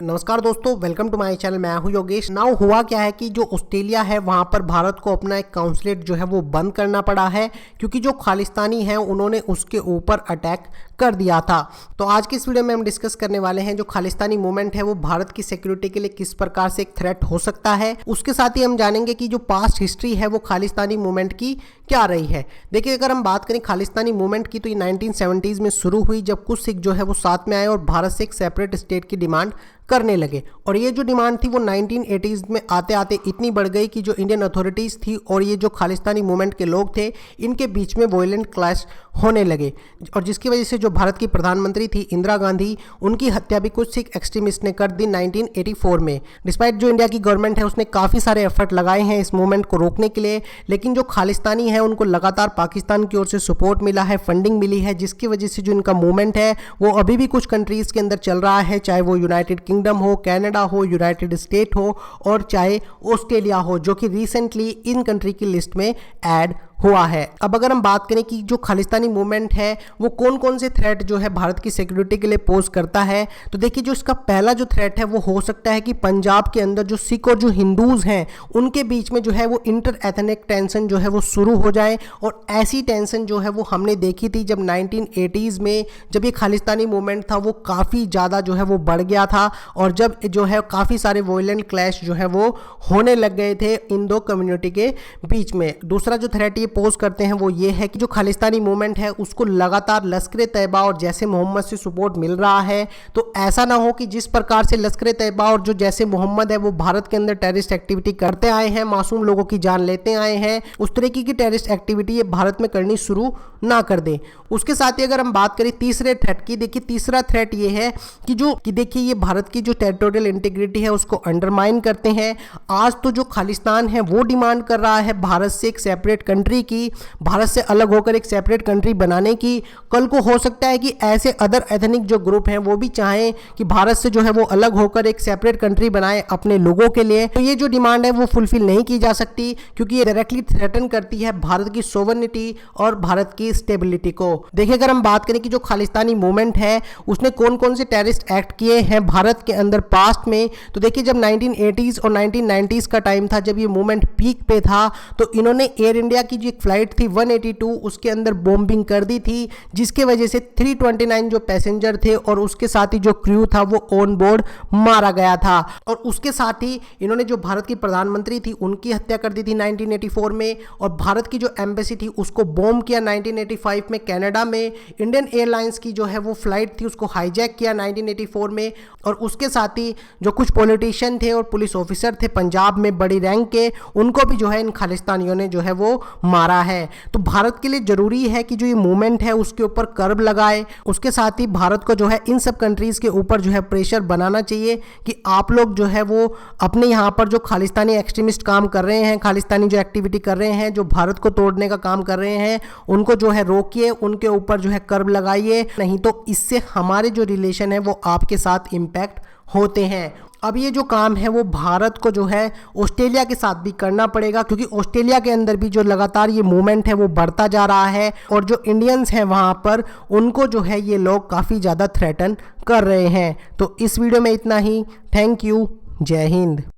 नमस्कार दोस्तों, welcome to my channel. मैं हूं योगेश। नाउ हुआ क्या है कि जो ऑस्ट्रेलिया है वहां पर भारत को अपना एक काउंसलेट जो है वो बंद करना पड़ा है, क्योंकि जो खालिस्तानी हैं उन्होंने उसके ऊपर अटैक कर दिया था। तो आज की इस वीडियो में हम डिस्कस करने वाले हैं जो खालिस्तानी मूवमेंट है वो भारत की सिक्योरिटी के लिए किस प्रकार से एक थ्रेट हो सकता है। उसके साथ ही हम जानेंगे कि जो पास्ट हिस्ट्री है वो खालिस्तानी मूवमेंट की क्या रही है। देखिए, अगर हम बात करें खालिस्तानी मूवमेंट की तो ये 1970s में शुरू हुई, जब कुछ सिख जो है वो साथ में आए और भारत से एक सेपरेट स्टेट की डिमांड करने लगे। और ये जो डिमांड थी वो 1980s में आते आते इतनी बढ़ गई कि जो इंडियन अथॉरिटीज़ थी और ये जो खालिस्तानी मूवमेंट के लोग थे, इनके बीच में वॉयलेंट क्लैश होने लगे, और जिसकी वजह से जो भारत की प्रधानमंत्री थी इंदिरा गांधी, उनकी हत्या भी कुछ सिख एक्सट्रीमिस्ट ने कर दी 1984 में। डिस्पाइट जो इंडिया की गवर्नमेंट है उसने काफ़ी सारे एफर्ट लगाए हैं इस मूवमेंट को रोकने के लिए, लेकिन जो खालिस्तानी है उनको लगातार पाकिस्तान की ओर से सपोर्ट मिला है, फंडिंग मिली है, जिसकी वजह से जो इनका मूवमेंट है वो अभी भी कुछ कंट्रीज़ के अंदर चल रहा है, चाहे वो यूनाइटेड किंगडम हो, कनाडा हो, यूनाइटेड स्टेट हो, और चाहे ऑस्ट्रेलिया हो, जो कि रिसेंटली इन कंट्री की लिस्ट में ऐड हुआ है। अब अगर हम बात करें कि जो खालिस्तानी मूवमेंट है वो कौन कौन से थ्रेट जो है भारत की सिक्योरिटी के लिए पोज करता है, तो देखिए, जो इसका पहला जो थ्रेट है वो हो सकता है कि पंजाब के अंदर जो सिख और जो हिंदूज हैं उनके बीच में जो है वो इंटर एथनिक टेंशन जो है वो शुरू हो जाए। और ऐसी टेंशन जो है वो हमने देखी थी जब 1980s में, जब ये खालिस्तानी मूवमेंट था वो काफ़ी ज़्यादा जो है वो बढ़ गया था, और जब जो है काफ़ी सारे वॉयलेंट क्लैश जो है वो होने लग गए थे इन दो कम्युनिटी के बीच में। दूसरा जो थ्रेट पोज करते हैं वो ये है कि जो खालिस्तानी मूवमेंट है उसको लगातार लश्कर तैयबा और जैसे मोहम्मद से सपोर्ट मिल रहा है, तो ऐसा ना हो कि जिस प्रकार से लश्कर तैयबा और जो जैसे मोहम्मद है वो भारत के अंदर टेररिस्ट एक्टिविटी करते आए हैं, मासूम लोगों की जान लेते आए हैं, उस तरीके की टेररिस्ट एक्टिविटी ये भारत में करनी शुरू ना कर दे। उसके साथ ही अगर हम बात करें तीसरे थ्रेट की, देखिए तीसरा थ्रेट ये है कि देखिए ये भारत की जो टेरिटोरियल इंटीग्रिटी है उसको अंडरमाइन करते हैं। आज तो जो खालिस्तान है वो डिमांड कर रहा है भारत से एक सेपरेट कंट्री की, भारत से अलग होकर एक सेपरेट कंट्री बनाने की। कल को हो सकता है कि ऐसे अदर एथनिक जो ग्रुप हैं वो भी चाहें कि भारत से जो है वो अलग होकर एक सेपरेट कंट्री बनाए अपने लोगों के लिए। तो ये जो डिमांड है वो फुलफिल नहीं की जा सकती, क्योंकि ये डायरेक्टली थ्रेटन करती है भारत की सोवरेनिटी और भारत की स्टेबिलिटी को। देखिए, अगर हम बात करें कि जो खालिस्तानी मूवमेंट है उसने कौन कौन से टेररिस्ट एक्ट किए हैं भारत के अंदर पास्ट में, तो देखिए जब 1980s और 1990s का टाइम था, जब ये मूवमेंट पीक पे था, तो इन्होंने एयर इंडिया की जो फ्लाइट थी 182 उसके अंदर बॉम्बिंग कर दी थी, जिसके वजह से 329 जो पैसेंजर थे और उसके साथ ही जो क्रू था वो ऑन बोर्ड मारा गया था। और उसके साथ ही इन्होंने जो भारत की प्रधानमंत्री थी उनकी हत्या कर दी थी 1984 में, और भारत की जो एम्बेसी थी उसको बॉम्ब किया 1985 में कनाडा में। इंडियन एयरलाइंस की जो है वो फ्लाइट थी उसको हाईजैक किया 1984 में, और उसके साथ ही जो कुछ पॉलिटिशियन थे और पुलिस ऑफिसर थे पंजाब में बड़ी रैंक के, उनको भी जो है इन खालिस्तानियों ने जो है वो मारा है। तो भारत के लिए जरूरी है कि जो ये मूवमेंट है उसके ऊपर कर्ब लगाए। उसके साथ ही भारत को जो है इन सब कंट्रीज के ऊपर जो है प्रेशर बनाना चाहिए कि आप लोग जो है वो अपने यहाँ पर जो खालिस्तानी एक्सट्रीमिस्ट काम कर रहे हैं, खालिस्तानी जो एक्टिविटी कर रहे हैं, जो भारत को तोड़ने का काम कर रहे हैं, उनको जो है रोकिए, उनके ऊपर जो है कर्ब लगाइए, नहीं तो इससे हमारे जो रिलेशन है वो आपके साथ इम्पैक्ट होते हैं। अब ये जो काम है वो भारत को जो है ऑस्ट्रेलिया के साथ भी करना पड़ेगा, क्योंकि ऑस्ट्रेलिया के अंदर भी जो लगातार ये मूवमेंट है वो बढ़ता जा रहा है, और जो इंडियंस हैं वहाँ पर उनको जो है ये लोग काफ़ी ज़्यादा थ्रेटन कर रहे हैं। तो इस वीडियो में इतना ही। Thank you. जय हिंद।